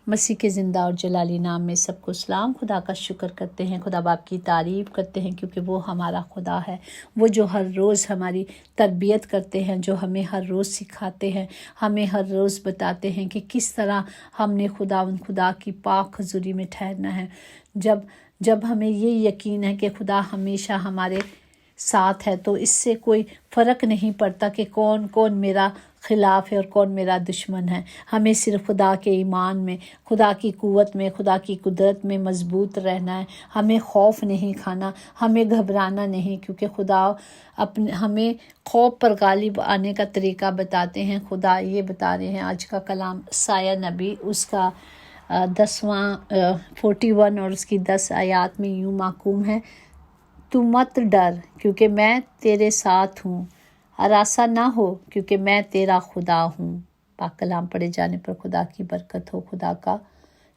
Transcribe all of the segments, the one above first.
مسیح کے زندہ اور جلالی نام میں سب کو سلام۔ خدا کا شکر کرتے ہیں، خدا باپ کی تعریف کرتے ہیں، کیونکہ وہ ہمارا خدا ہے، وہ جو ہر روز ہماری تربیت کرتے ہیں، جو ہمیں ہر روز سکھاتے ہیں، ہمیں ہر روز بتاتے ہیں کہ کس طرح ہم نے خدا کی پاک حضوری میں ٹھہرنا ہے۔ جب ہمیں یہ یقین ہے کہ خدا ہمیشہ ہمارے ساتھ ہے، تو اس سے کوئی فرق نہیں پڑتا کہ کون میرا خلاف ہے اور کون میرا دشمن ہے۔ ہمیں صرف خدا کے ایمان میں، خدا کی قوت میں، خدا کی قدرت میں مضبوط رہنا ہے۔ ہمیں خوف نہیں کھانا، ہمیں گھبرانا نہیں، کیونکہ خدا ہمیں خوف پر غالب آنے کا طریقہ بتاتے ہیں۔ خدا یہ بتا رہے ہیں، آج کا کلام سایہ نبی اس کا 41 اور اس کی 10 آیات میں یوں محکوم ہے: تو مت ڈر کیونکہ میں تیرے ساتھ ہوں، ہراساں نہ ہو کیونکہ میں تیرا خدا ہوں۔ پاک کلام پڑھے جانے پر خدا کی برکت ہو، خدا کا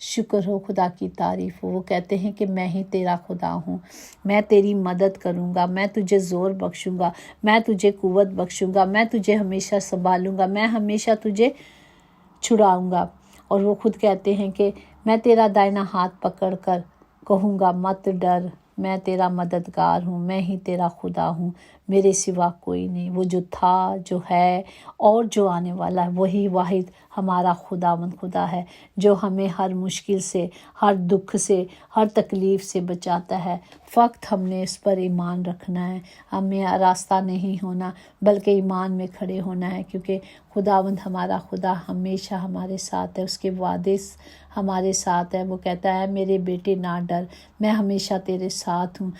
شکر ہو، خدا کی تعریف ہو۔ وہ کہتے ہیں کہ میں ہی تیرا خدا ہوں، میں تیری مدد کروں گا، میں تجھے زور بخشوں گا، میں تجھے قوت بخشوں گا، میں تجھے ہمیشہ سنبھالوں گا، میں ہمیشہ تجھے چھڑاؤں گا۔ اور وہ خود کہتے ہیں کہ میں تیرا دائنا ہاتھ پکڑ کر کہوں گا مت ڈر، میں تیرا مددگار ہوں، میں ہی تیرا خدا ہوں، میرے سوا کوئی نہیں۔ وہ جو تھا، جو ہے اور جو آنے والا ہے، وہی واحد ہمارا خدا ہے، جو ہمیں ہر مشکل سے، ہر دکھ سے، ہر تکلیف سے بچاتا ہے۔ فقط ہم نے اس پر ایمان رکھنا ہے، ہمیں آراستہ نہیں ہونا بلکہ ایمان میں کھڑے ہونا ہے، کیونکہ خداوند ہمارا خدا ہمیشہ ہمارے ساتھ ہے، اس کے وعدے ہمارے ساتھ ہے۔ وہ کہتا ہے میرے بیٹے نہ ڈر، میں ہمیشہ تیرے ساتھ ہوں،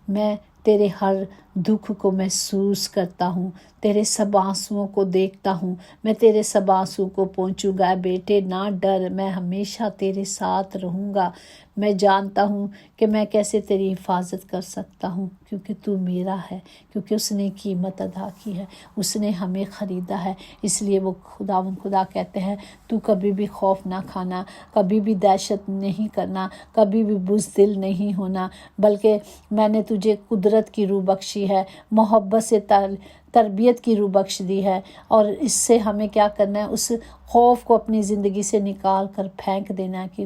میں تیرے ہر دکھ کو محسوس کرتا ہوں، تیرے سب آنسوؤں کو دیکھتا ہوں، میں تیرے سب آنسوؤں کو پہنچوں گا۔ بیٹے نہ ڈر، میں ہمیشہ تیرے ساتھ رہوں گا، میں جانتا ہوں کہ میں کیسے تیری حفاظت کر سکتا ہوں، کیونکہ تو میرا ہے، کیونکہ اس نے قیمت ادا کی ہے، اس نے ہمیں خریدا ہے۔ اس لیے وہ خدا کہتے ہیں تو کبھی بھی خوف نہ کھانا، کبھی بھی دہشت نہیں کرنا، کبھی بھی بزدل نہیں ہونا، بلکہ میں نے تجھے قدرت کی روح بخشی ہے، محبت سے تربیت کی روح بخش دی ہے۔ اور اس سے ہمیں کیا کرنا ہے؟ اس خوف کو اپنی زندگی سے نکال کر پھینک دینا ہے، کہ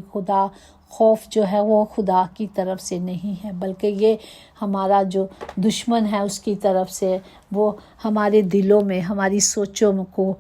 خوف جو ہے وہ خدا کی طرف سے نہیں ہے، بلکہ یہ ہمارا جو دشمن ہے اس کی طرف سے، وہ ہمارے دلوں میں، ہماری سوچوں کو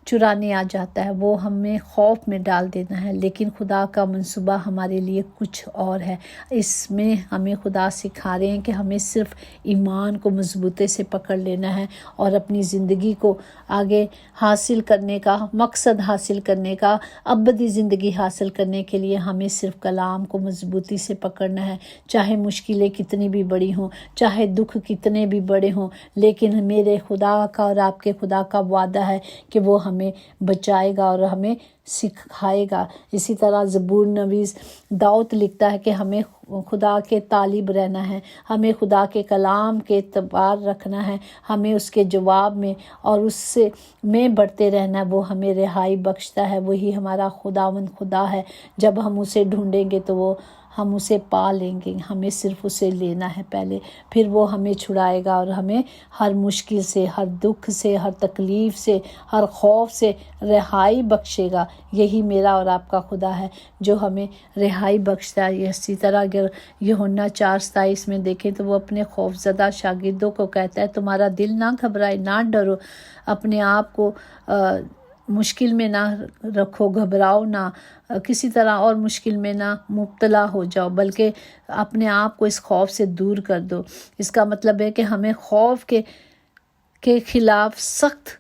چرانے آ جاتا ہے، وہ ہمیں خوف میں ڈال دینا ہے۔ لیکن خدا کا منصوبہ ہمارے لیے کچھ اور ہے۔ اس میں ہمیں خدا سکھا رہے ہیں کہ ہمیں صرف ایمان کو مضبوطی سے پکڑ لینا ہے، اور اپنی زندگی کو آگے حاصل کرنے کا، مقصد حاصل کرنے کا، ابدی زندگی حاصل کرنے کے لیے ہمیں صرف کلام کو مضبوطی سے پکڑنا ہے، چاہے مشکلیں کتنی بھی بڑی ہوں، چاہے دکھ کتنے بھی بڑے ہوں۔ لیکن میرے خدا کا اور آپ کے خدا کا وعدہ ہے کہ وہ ہمیں بچائے گا اور ہمیں سکھائے گا۔ اسی طرح زبور نویس داؤد لکھتا ہے کہ ہمیں خدا کے طالب رہنا ہے، ہمیں خدا کے کلام کے اعتبار رکھنا ہے، ہمیں اس کے جواب میں اور اس سے میں بڑھتے رہنا ہے۔ وہ ہمیں رہائی بخشتا ہے، وہی ہمارا خدا ہے۔ جب ہم اسے ڈھونڈیں گے تو ہم اسے پا لیں گے، ہمیں صرف اسے لینا ہے پہلے، پھر وہ ہمیں چھڑائے گا اور ہمیں ہر مشکل سے، ہر دکھ سے، ہر تکلیف سے، ہر خوف سے رہائی بخشے گا۔ یہی میرا اور آپ کا خدا ہے جو ہمیں رہائی بخشتا ہے۔ اسی طرح اگر یوحنا 4:27 میں دیکھیں تو وہ اپنے خوفزدہ شاگردوں کو کہتا ہے تمہارا دل نہ گھبرائے، نہ ڈرو، اپنے آپ کو مشکل میں نہ رکھو، گھبراؤ نہ، کسی طرح اور مشکل میں نہ مبتلا ہو جاؤ، بلکہ اپنے آپ کو اس خوف سے دور کر دو۔ اس کا مطلب ہے کہ ہمیں خوف کے خلاف سخت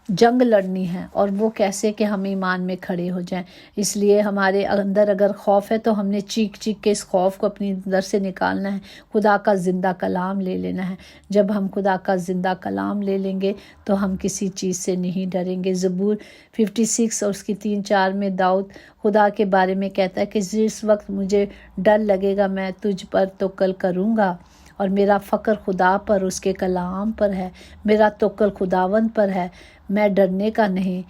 جنگ لڑنی ہے، اور وہ کیسے کہ ہم ایمان میں کھڑے ہو جائیں۔ اس لیے ہمارے اندر اگر خوف ہے تو ہم نے چیخ کے اس خوف کو اپنی اندر سے نکالنا ہے، خدا کا زندہ کلام لے لینا ہے۔ جب ہم خدا کا زندہ کلام لے لیں گے تو ہم کسی چیز سے نہیں ڈریں گے۔ زبور 56 اور اس کی 3-4 میں داؤد خدا کے بارے میں کہتا ہے کہ جس وقت مجھے ڈر لگے گا میں تجھ پر توکل کروں گا، اور میرا فخر خدا پر، اس کے کلام پر ہے، میرا توکل خداوند پر ہے، میں ڈرنے کا نہیں۔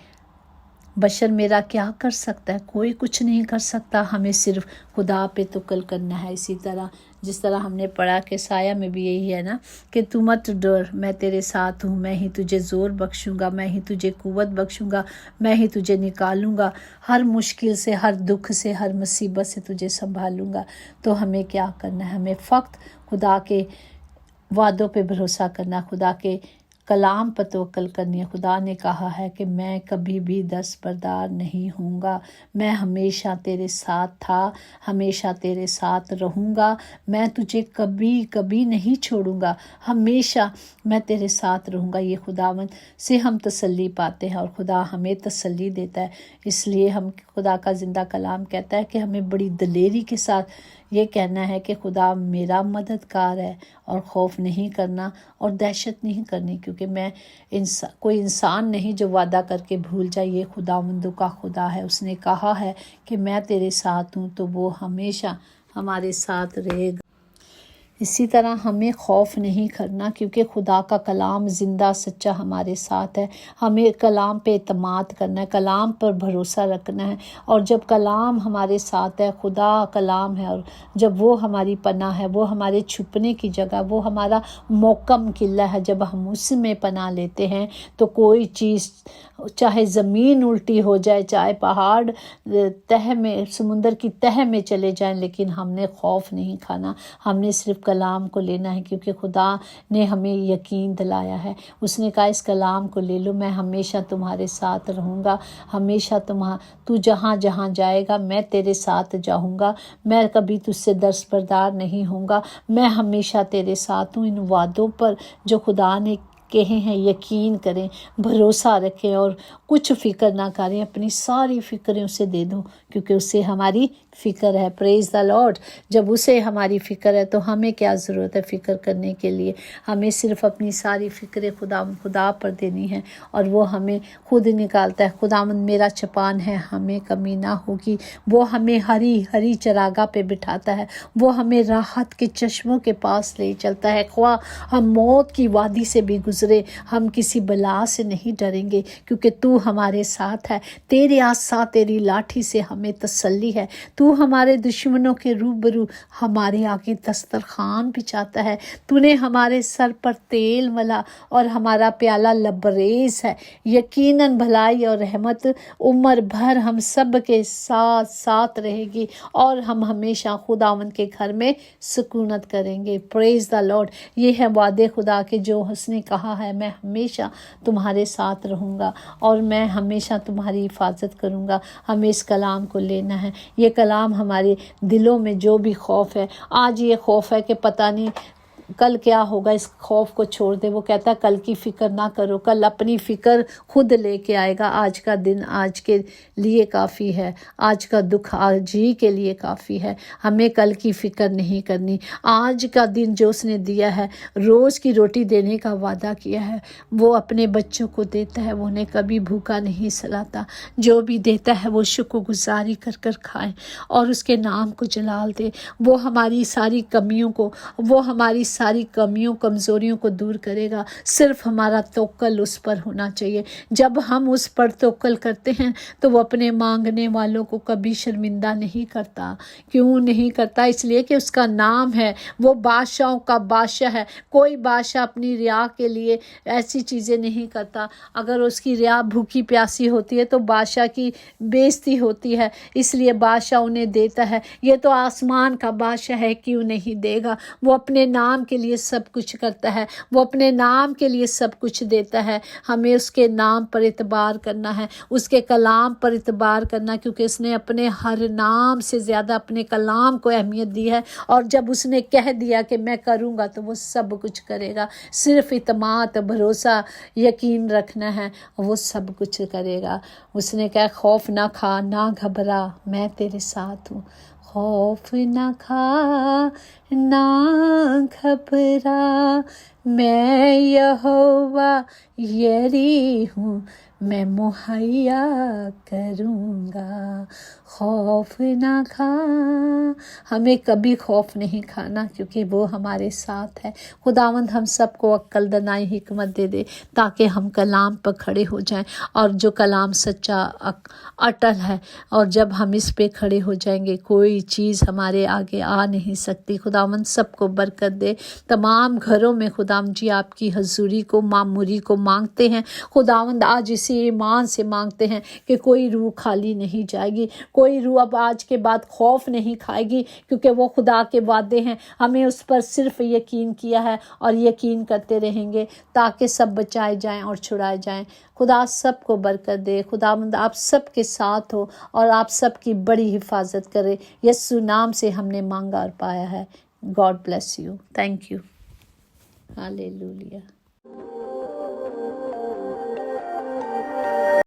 بشر میرا کیا کر سکتا ہے؟ کوئی کچھ نہیں کر سکتا، ہمیں صرف خدا پہ توکل کرنا ہے۔ اسی طرح جس طرح ہم نے پڑھا کہ سایہ میں بھی یہی ہے نا کہ تو مت ڈر، میں تیرے ساتھ ہوں، میں ہی تجھے زور بخشوں گا، میں ہی تجھے قوت بخشوں گا، میں ہی تجھے نکالوں گا، ہر مشکل سے، ہر دکھ سے، ہر مصیبت سے تجھے سنبھالوں گا۔ تو ہمیں کیا کرنا ہے؟ ہمیں فقط خدا کے وعدوں پہ بھروسہ کرنا، خدا کے کلام پر توکل کرنی ہے۔ خدا نے کہا ہے کہ میں کبھی بھی دستبردار نہیں ہوں گا، میں ہمیشہ تیرے ساتھ تھا، ہمیشہ تیرے ساتھ رہوں گا، میں تجھے کبھی کبھی نہیں چھوڑوں گا، ہمیشہ میں تیرے ساتھ رہوں گا۔ یہ خداوند سے ہم تسلی پاتے ہیں اور خدا ہمیں تسلی دیتا ہے۔ اس لیے ہم خدا کا زندہ کلام کہتا ہے کہ ہمیں بڑی دلیری کے ساتھ یہ کہنا ہے کہ خدا میرا مددگار ہے، اور خوف نہیں کرنا اور دہشت نہیں کرنی، کیونکہ میں کوئی انسان نہیں جو وعدہ کر کے بھول جائے۔ یہ خداوندوں کا خدا ہے، اس نے کہا ہے کہ میں تیرے ساتھ ہوں، تو وہ ہمیشہ ہمارے ساتھ رہے گا۔ اسی طرح ہمیں خوف نہیں کرنا، کیونکہ خدا کا کلام زندہ سچا ہمارے ساتھ ہے۔ ہمیں کلام پہ اعتماد کرنا ہے، کلام پر بھروسہ رکھنا ہے، اور جب کلام ہمارے ساتھ ہے، خدا کلام ہے، اور جب وہ ہماری پناہ ہے، وہ ہمارے چھپنے کی جگہ، وہ ہمارا محکم قلعہ ہے، جب ہم اس میں پناہ لیتے ہیں تو کوئی چیز، چاہے زمین الٹی ہو جائے، چاہے پہاڑ تہ میں، سمندر کی تہ میں چلے جائیں، لیکن ہم نے خوف نہیں کھانا۔ ہم نے صرف کلام کو لینا ہے، کیونکہ خدا نے ہمیں یقین دلایا ہے۔ اس نے کہا اس کلام کو لے لو، میں ہمیشہ تمہارے ساتھ رہوں گا، ہمیشہ تو جہاں جہاں جائے گا میں تیرے ساتھ جاؤں گا، میں کبھی تجھ سے دستبردار نہیں ہوں گا، میں ہمیشہ تیرے ساتھ ہوں۔ ان وعدوں پر جو خدا نے کہے ہیں یقین کریں، بھروسہ رکھیں، اور کچھ فکر نہ کریں، اپنی ساری فکریں اسے دے دو، کیونکہ اسے ہماری فکر ہے۔ پریز دا لارڈ۔ جب اسے ہماری فکر ہے تو ہمیں کیا ضرورت ہے فکر کرنے کے لیے؟ ہمیں صرف اپنی ساری فکریں خدا پر دینی ہیں، اور وہ ہمیں خود نکالتا ہے۔ خداوند میرا چپان ہے، ہمیں کمی نہ ہوگی۔ وہ ہمیں ہری ہری چراگاہ پہ بٹھاتا ہے، وہ ہمیں راحت کے چشموں کے پاس لے چلتا ہے۔ خواہ ہم موت کی وادی سے بھی گزرے، ہم کسی بلا سے نہیں ڈریں گے، کیونکہ تو ہمارے ساتھ ہے۔ تیرے عصا، تیری لاٹھی سے ہمیں تسلی ہے۔ تو ہمارے دشمنوں کے روبرو ہمارے آگے دسترخوان بچھاتا ہے۔ تو نے ہمارے سر پر تیل ملا، اور ہمارا پیالہ لبریز ہے۔ یقیناً بھلائی اور رحمت عمر بھر ہم سب کے ساتھ ساتھ رہے گی، اور ہم ہمیشہ خداوند کے گھر میں سکونت کریں گے۔ پریز دا لارڈ۔ یہ ہے وعدے خدا کے جو اس نے کہا ہے، میں ہمیشہ تمہارے ساتھ رہوں گا، اور میں ہمیشہ تمہاری حفاظت کروں گا۔ ہمیں اس کلام کو لینا ہے۔ یہ کلام ہمارے دلوں میں جو بھی خوف ہے، آج یہ خوف ہے کہ پتہ نہیں کل کیا ہوگا، اس خوف کو چھوڑ دے۔ وہ کہتا ہے کل کی فکر نہ کرو، کل اپنی فکر خود لے کے آئے گا۔ آج کا دن آج کے لیے کافی ہے، آج کا دکھ آج ہی کے لیے کافی ہے۔ ہمیں کل کی فکر نہیں کرنی۔ آج کا دن جو اس نے دیا ہے، روز کی روٹی دینے کا وعدہ کیا ہے، وہ اپنے بچوں کو دیتا ہے، وہ انہیں کبھی بھوکا نہیں سلاتا۔ جو بھی دیتا ہے وہ شکر گزاری کر کر کھائیں، اور اس کے نام کو جلال دے۔ وہ ہماری ساری کمیوں کمزوریوں کو دور کرے گا۔ صرف ہمارا توکل اس پر ہونا چاہیے۔ جب ہم اس پر توکل کرتے ہیں تو وہ اپنے مانگنے والوں کو کبھی شرمندہ نہیں کرتا۔ کیوں نہیں کرتا؟ اس لیے کہ اس کا نام ہے، وہ بادشاہوں کا بادشاہ ہے۔ کوئی بادشاہ اپنی رعایا کے لیے ایسی چیزیں نہیں کرتا۔ اگر اس کی رعایا بھوکی پیاسی ہوتی ہے تو بادشاہ کی بےعزتی ہوتی ہے، اس لیے بادشاہ انہیں دیتا ہے۔ یہ تو آسمان کا بادشاہ ہے، کیوں نہیں دے گا؟ وہ اپنے نام کے لیے سب کچھ کرتا ہے، وہ اپنے نام کے لیے سب کچھ دیتا ہے۔ ہمیں اس کے نام پر اعتبار کرنا ہے، اس کے کلام پر اعتبار کرنا، کیونکہ اس نے اپنے ہر نام سے زیادہ اپنے کلام کو اہمیت دی ہے، اور جب اس نے کہہ دیا کہ میں کروں گا تو وہ سب کچھ کرے گا۔ صرف اعتماد، بھروسہ، یقین رکھنا ہے، وہ سب کچھ کرے گا۔ اس نے کہا خوف نہ کھا، نہ گھبرا، میں تیرے ساتھ ہوں۔ خوف نہ کھا، نہ گھبرا، میں یہوہ یری ہوں، میں مہیا کروں گا، خوف نہ کھا۔ ہمیں کبھی خوف نہیں کھانا کیونکہ وہ ہمارے ساتھ ہے۔ خداوند ہم سب کو عقل دانائی حکمت دے دے تاکہ ہم کلام پر کھڑے ہو جائیں، اور جو کلام سچا اٹل ہے، اور جب ہم اس پہ کھڑے ہو جائیں گے کوئی چیز ہمارے آگے آ نہیں سکتی۔ خداوند سب کو برکت دے۔ تمام گھروں میں خداوند جی آپ کی حضوری کو، معموری کو مانگتے ہیں خداوند، آج اسی ایمان سے مانگتے ہیں کہ کوئی روح خالی نہیں جائے گی، کوئی روح اب آج کے بعد خوف نہیں کھائے گی، کیونکہ وہ خدا کے وعدے ہیں، ہمیں اس پر صرف یقین کیا ہے اور یقین کرتے رہیں گے تاکہ سب بچائے جائیں اور چھڑائے جائیں۔ خدا سب کو برکت دے۔ خداوند آپ سب کے ساتھ ہو اور آپ سب کی بڑی حفاظت کرے۔ یسوع نام سے ہم نے مانگا اور پایا ہے۔ God bless you. Thank you. ہالے لویا۔